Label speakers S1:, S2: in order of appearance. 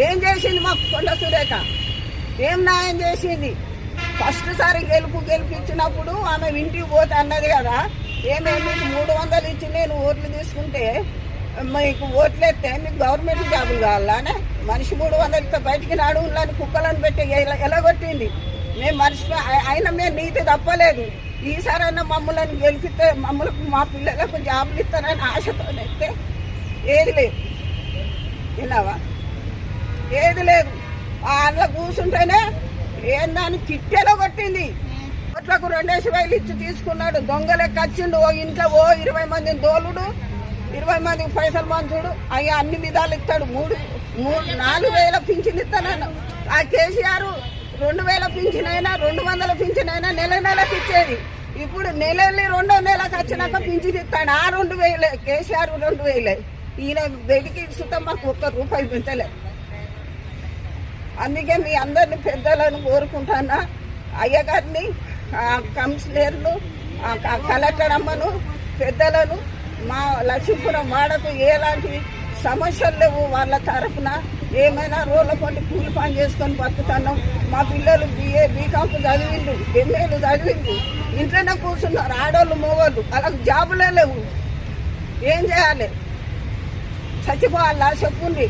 S1: ఏం చేసింది మాకు కొండ సురేఖ? ఏం న్యాయం చేసింది? ఫస్ట్ సారి గెలిపించినప్పుడు ఆమె ఇంటికి పోతే అన్నది కదా, ఏమేమి మీకు 300 ఇచ్చి నేను ఓట్లు తీసుకుంటే మీకు ఓట్లు ఎత్తే మీకు గవర్నమెంట్ జాబులు కావాలనే మనిషి 300 ఇస్తే బయటికి నడువులని కుక్కలను పెట్టి ఎలగొట్టింది. మేము మనిషి అయినా మేము నీతి తప్పలేదు. ఈసారైనా మమ్మల్ని గెలిపిస్తే మమ్మల్ని మా పిల్లలకు జాబులు ఇస్తారని ఆశతోనైతే ఏది లేదు. విన్నావా? ఏది లేదు. అందులో కూర్చుంటేనే ఏందాన్ని తిట్టేలో కొట్టింది. ఓట్లకు 2000 ఇచ్చి తీసుకున్నాడు. దొంగలెక్క వచ్చిండు. ఓ ఇంట్లో 20 మందిని దోలుడు, 20 మందికి పైసలు మంచుడు, అవి అన్ని విధాలు ఇస్తాడు. 4,000 పింఛన్ ఇస్తానన్నా. ఆ కేసీఆర్ 2,000 పింఛన్ అయినా 200 పింఛన్ అయినా నెలకు ఇచ్చేది. ఇప్పుడు నెలల్ని 2వ నెలకు వచ్చినాక పింఛన్ ఇస్తాడు. ఆ 2,000 కేసీఆర్ 2,000. ఈయన వెడికి సుతం మాకు 1 రూపాయి పెంచలేదు. అందుకే మీ అందరిని పెద్దలను కోరుకుంటానా, అయ్యగారిని, కౌన్సిలర్లు, కలెక్టర్ అమ్మను, పెద్దలను, మా లక్ష్మీపురం వాడకు ఎలాంటి సమస్యలు లేవు. వాళ్ళ తరఫున ఏమైనా రోడ్ల పండి కూలి పని చేసుకొని బతుకుతున్నాం. మా పిల్లలు బీకాంకు చదివిండు, ఎంఏలు చదివిండు, ఇంట్లోనే కూర్చున్నారు. ఆడోళ్ళు మగోళ్ళు వాళ్ళకి జాబులే లేవు. ఏం చేయాలి? చచ్చిపోవాలా చెప్పుండి.